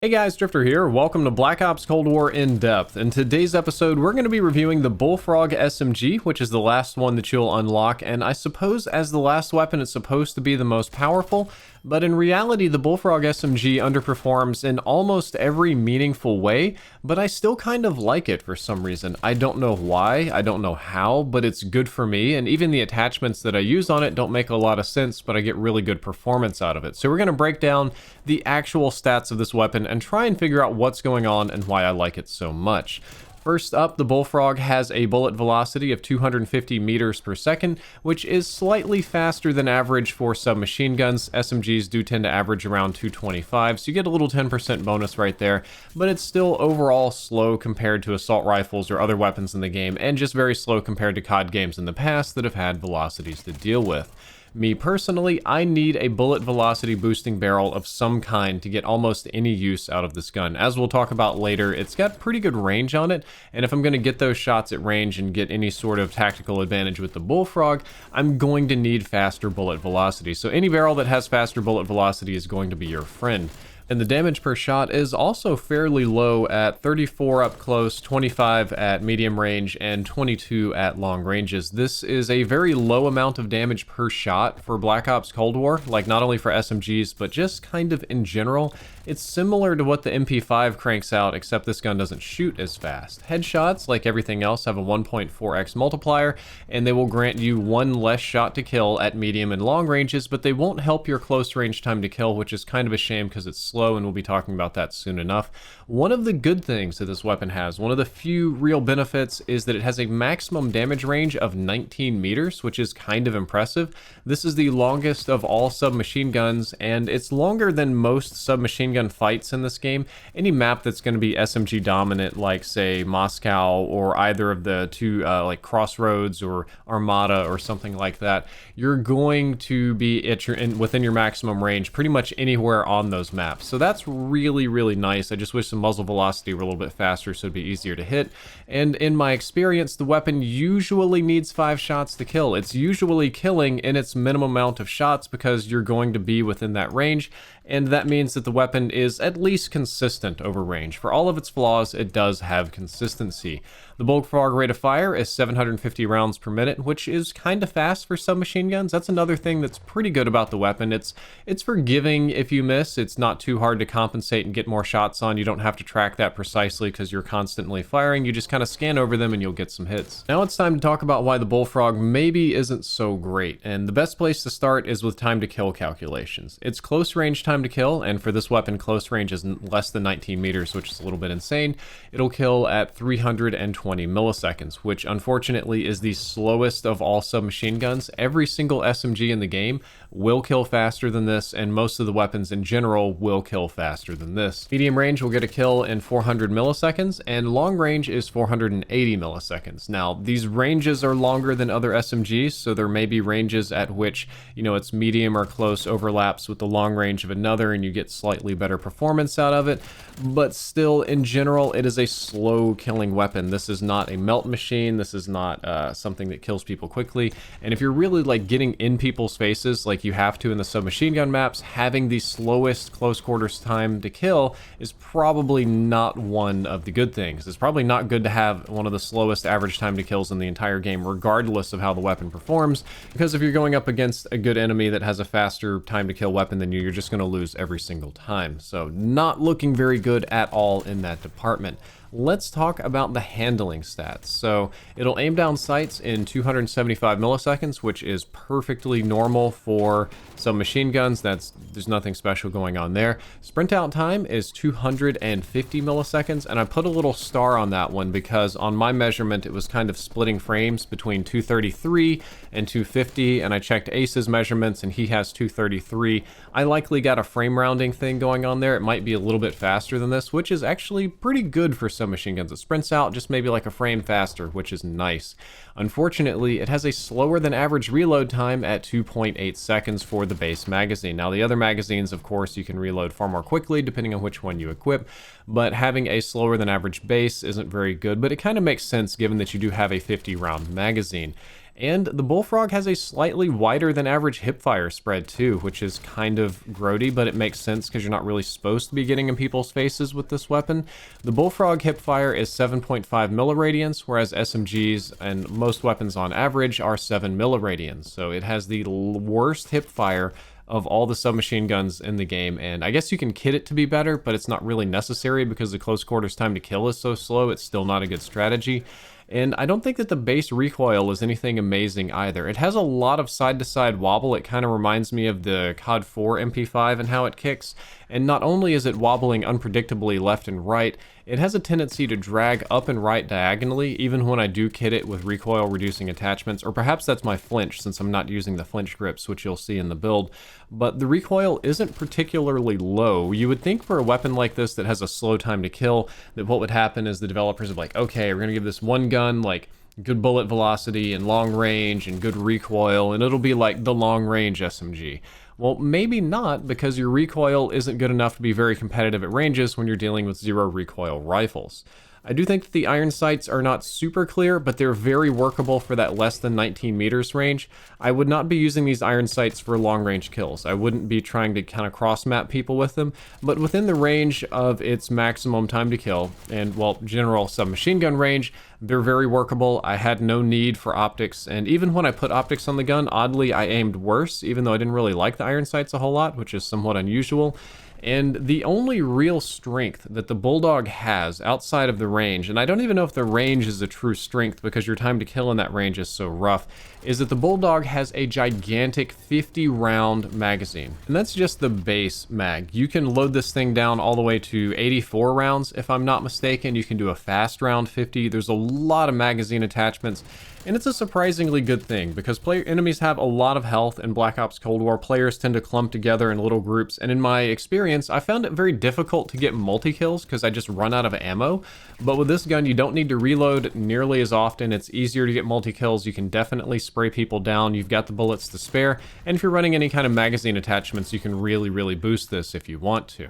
Hey guys, Drifter here. Welcome to Black Ops Cold War In Depth. In today's episode, we're going to be reviewing the Bullfrog SMG, which is the last one that you'll unlock, and I suppose as the last weapon, it's supposed to be the most powerful, but in reality, the Bullfrog SMG underperforms in almost every meaningful way, but I still kind of like it for some reason. I don't know why, I don't know how, but it's good for me, and even the attachments that I use on it don't make a lot of sense, but I get really good performance out of it. So we're going to break down the actual stats of this weapon and try and figure out what's going on and why I like it so much. First up, the Bullfrog has a bullet velocity of 250 meters per second, which is slightly faster than average for submachine guns. SMGs do tend to average around 225, so you get a little 10% bonus right there, but it's still overall slow compared to assault rifles or other weapons in the game, and just very slow compared to COD games in the past that have had velocities to deal with. Me personally, I need a bullet velocity boosting barrel of some kind to get almost any use out of this gun. As we'll talk about later, it's got pretty good range on it, and if I'm going to get those shots at range and get any sort of tactical advantage with the Bullfrog, I'm going to need faster bullet velocity. So any barrel that has faster bullet velocity is going to be your friend. And the damage per shot is also fairly low at 34 up close, 25 at medium range, and 22 at long ranges. This is a very low amount of damage per shot for Black Ops Cold War, like not only for SMGs, but just kind of in general. It's similar to what the MP5 cranks out, except this gun doesn't shoot as fast. Headshots, like everything else, have a 1.4x multiplier, and they will grant you one less shot to kill at medium and long ranges, but they won't help your close range time to kill, which is kind of a shame because it's slow, and we'll be talking about that soon enough. One of the good things that this weapon has, one of the few real benefits, is that it has a maximum damage range of 19 meters, which is kind of impressive. This is the longest of all submachine guns, and it's longer than most submachine gun fights in this game. Any map that's going to be SMG dominant, like say Moscow or either of the two like Crossroads or Armada or something like that, you're going to be at within your maximum range pretty much anywhere on those maps. So that's really nice. I just wish the muzzle velocity were a little bit faster so it'd be easier to hit. And in my experience, the weapon usually needs 5 shots to kill. It's usually killing in its minimum amount of shots because you're going to be within that range, and that means that the weapon is at least consistent over range. For all of its flaws, it does have consistency. The Bullfrog rate of fire is 750 rounds per minute, which is kind of fast for submachine guns. That's another thing that's pretty good about the weapon. It's forgiving if you miss. It's not too hard to compensate and get more shots on. You don't have to track that precisely because you're constantly firing. You just kind of scan over them and you'll get some hits. Now it's time to talk about why the Bullfrog maybe isn't so great, and the best place to start is with time to kill calculations. It's close range time to kill, and for this weapon, close range is less than 19 meters, which is a little bit insane. It'll kill at 320 milliseconds, which unfortunately is the slowest of all submachine guns. Every single SMG in the game will kill faster than this, and most of the weapons in general will kill faster than this. Medium range will get a kill in 400 milliseconds, and long range is 480 milliseconds. Now, these ranges are longer than other SMGs, so there may be ranges at which, it's medium or close overlaps with the long range of another, and you get slightly better performance out of it, but still, in general, it is a slow killing weapon. This is not a melt machine. This is not something that kills people quickly, and if you're really like getting in people's faces like you have to in the submachine gun maps, having the slowest close quarters time to kill is probably not one of the good things. It's probably not good to have one of the slowest average time to kills in the entire game, regardless of how the weapon performs, because if you're going up against a good enemy that has a faster time to kill weapon than you, you're just going to lose every single time. So not looking very good at all in that department. Let's talk about the handling stats. So it'll aim down sights in 275 milliseconds, which is perfectly normal for some machine guns. There's nothing special going on there. Sprint out time is 250 milliseconds, and I put a little star on that one because on my measurement it was kind of splitting frames between 233 and 250, and I checked Ace's measurements and he has 233. I likely got a frame rounding thing going on there. It might be a little bit faster than this, which is actually pretty good for submachine guns. It sprints out just maybe like a frame faster, which is nice. Unfortunately, it has a slower than average reload time at 2.8 seconds for the base magazine. Now, the other magazines, of course, you can reload far more quickly depending on which one you equip, but having a slower than average base isn't very good, but it kind of makes sense given that you do have a 50 round magazine. And the Bullfrog has a slightly wider than average hipfire spread too, which is kind of grody, but it makes sense because you're not really supposed to be getting in people's faces with this weapon. The Bullfrog hipfire is 7.5 milliradians, whereas SMGs and most weapons on average are 7 milliradians. So it has the worst hipfire of all the submachine guns in the game, and I guess you can kit it to be better, but it's not really necessary because the close quarters time to kill is so slow. It's still not a good strategy. And I don't think that the base recoil is anything amazing either. It has a lot of side-to-side wobble. It kind of reminds me of the COD 4 MP5 and how it kicks. And not only is it wobbling unpredictably left and right, it has a tendency to drag up and right diagonally, even when I do kit it with recoil reducing attachments, or perhaps that's my flinch since I'm not using the flinch grips, which you'll see in the build. But the recoil isn't particularly low. You would think for a weapon like this that has a slow time to kill, that what would happen is the developers would be like, okay, we're gonna give this one gun like good bullet velocity and long range and good recoil, and it'll be like the long range SMG. Well, maybe not, because your recoil isn't good enough to be very competitive at ranges when you're dealing with zero recoil rifles. I do think that the iron sights are not super clear, but they're very workable for that less than 19 meters range. I would not be using these iron sights for long range kills. I wouldn't be trying to kind of cross map people with them, but within the range of its maximum time to kill and, well, general submachine gun range, they're very workable. I had no need for optics, and even when I put optics on the gun, oddly I aimed worse, even though I didn't really like the iron sights a whole lot, which is somewhat unusual. And the only real strength that the Bulldog has outside of the range, and I don't even know if the range is a true strength because your time to kill in that range is so rough, is that the Bulldog has a gigantic 50 round magazine. And that's just the base mag. You can load this thing down all the way to 84 rounds if I'm not mistaken. You can do a fast round 50. There's a lot of magazine attachments. And it's a surprisingly good thing because enemies have a lot of health in Black Ops Cold War. Players tend to clump together in little groups, and in my experience, I found it very difficult to get multi-kills because I just run out of ammo. But with this gun, you don't need to reload nearly as often. It's easier to get multi-kills. You can definitely spray people down. You've got the bullets to spare, and if you're running any kind of magazine attachments, you can really boost this if you want to.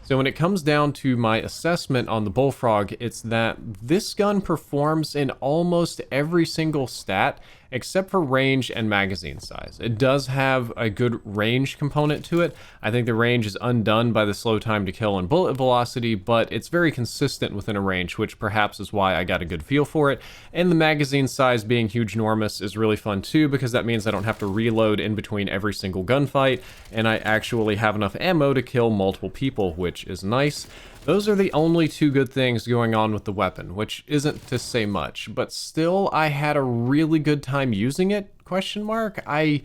So when it comes down to my assessment on the Bullfrog, it's that this gun performs in almost every single stat except for range and magazine size. It does have a good range component to it. I think the range is undone by the slow time to kill and bullet velocity, but it's very consistent within a range, which perhaps is why I got a good feel for it. And the magazine size being huge enormous is really fun too, because that means I don't have to reload in between every single gunfight, and I actually have enough ammo to kill multiple people, which is nice. Those are the only two good things going on with the weapon, which isn't to say much, but still I had a really good time using it, question mark. I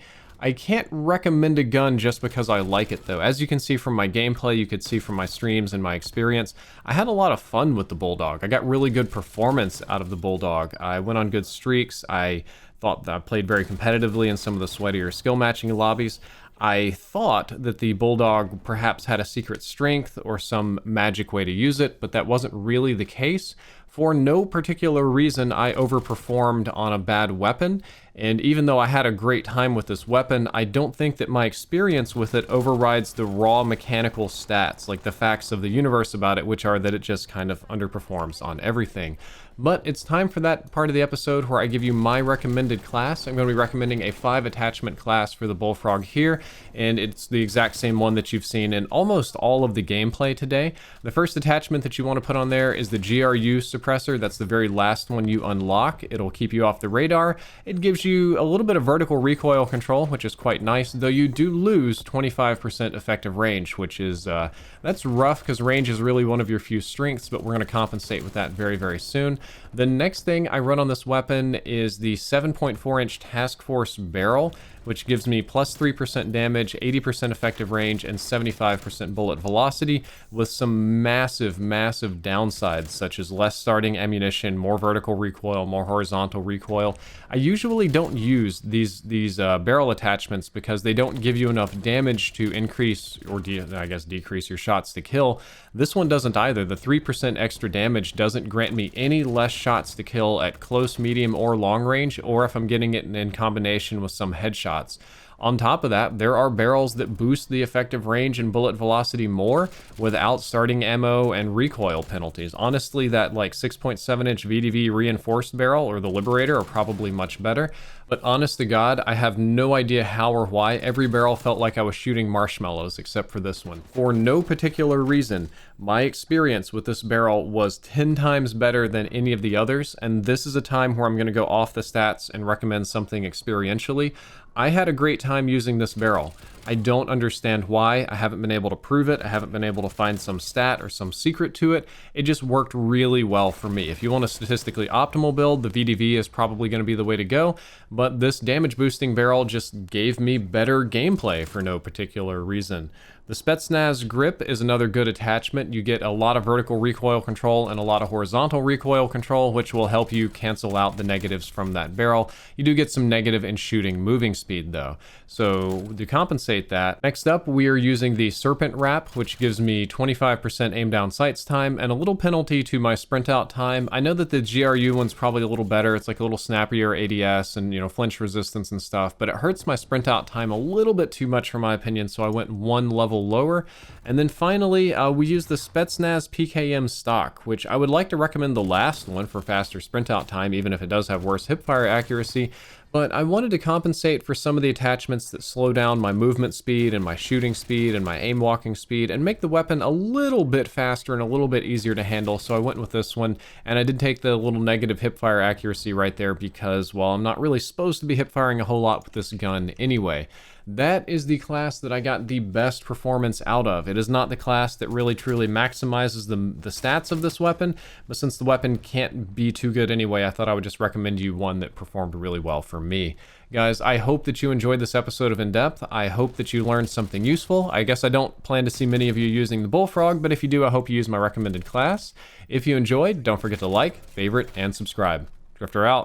can't recommend a gun just because I like it though. As you can see from my gameplay, you could see from my streams and my experience, I had a lot of fun with the Bulldog. I got really good performance out of the Bulldog. I went on good streaks. I thought that I played very competitively in some of the sweatier skill matching lobbies. I thought that the Bulldog perhaps had a secret strength or some magic way to use it, but that wasn't really the case. For no particular reason, I overperformed on a bad weapon, and even though I had a great time with this weapon, I don't think that my experience with it overrides the raw mechanical stats, like the facts of the universe about it, which are that it just kind of underperforms on everything. But it's time for that part of the episode where I give you my recommended class. I'm going to be recommending a 5 attachment class for the Bullfrog here, and it's the exact same one that you've seen in almost all of the gameplay today. The first attachment that you want to put on there is the GRU suppressor. That's the very last one you unlock. It'll keep you off the radar. It gives you a little bit of vertical recoil control, which is quite nice, though you do lose 25% effective range, which is, that's rough because range is really one of your few strengths, but we're going to compensate with that very soon. The next thing I run on this weapon is the 7.4-inch Task Force barrel, which gives me plus 3% damage, 80% effective range, and 75% bullet velocity, with some massive downsides, such as less starting ammunition, more vertical recoil, more horizontal recoil. I usually don't use these barrel attachments because they don't give you enough damage to increase, or I guess decrease your shots to kill. This one doesn't either. The 3% extra damage doesn't grant me any less shots to kill at close, medium, or long range, or if I'm getting it in combination with some headshots. On top of that, there are barrels that boost the effective range and bullet velocity more without starting ammo and recoil penalties. Honestly, that like 6.7-inch VDV reinforced barrel or the Liberator are probably much better. But honest to God, I have no idea how or why every barrel felt like I was shooting marshmallows except for this one. For no particular reason, my experience with this barrel was 10 times better than any of the others, and this is a time where I'm going to go off the stats and recommend something experientially. I had a great time using this barrel. I don't understand why. I haven't been able to prove it. I haven't been able to find some stat or some secret to it. It just worked really well for me. If you want a statistically optimal build, the VDV is probably going to be the way to go, but this damage boosting barrel just gave me better gameplay for no particular reason. The Spetsnaz grip is another good attachment. You get a lot of vertical recoil control and a lot of horizontal recoil control, which will help you cancel out the negatives from that barrel. You do get some negative in shooting moving speed though. So to compensate that, next up we are using the Serpent Wrap, which gives me 25% aim down sights time and a little penalty to my sprint out time. I know that the GRU one's probably a little better. It's like a little snappier ADS and, you know, flinch resistance and stuff, but it hurts my sprint out time a little bit too much for my opinion, so I went one level lower. And then finally, we use the Spetsnaz PKM stock, which I would like to recommend the last one for faster sprint out time, even if it does have worse hipfire accuracy. But I wanted to compensate for some of the attachments that slow down my movement speed and my shooting speed and my aim walking speed and make the weapon a little bit faster and a little bit easier to handle, so I went with this one. And I did take the little negative hipfire accuracy right there because, well, I'm not really supposed to be hipfiring a whole lot with this gun anyway. That is the class that I got the best performance out of. It is not the class that really truly maximizes the stats of this weapon, but since the weapon can't be too good anyway, I thought I would just recommend you one that performed really well for me. Guys, I hope that you enjoyed this episode of In Depth. I hope that you learned something useful. I guess I don't plan to see many of you using the Bullfrog, but if you do, I hope you use my recommended class. If you enjoyed, don't forget to like, favorite, and subscribe. Drifter out.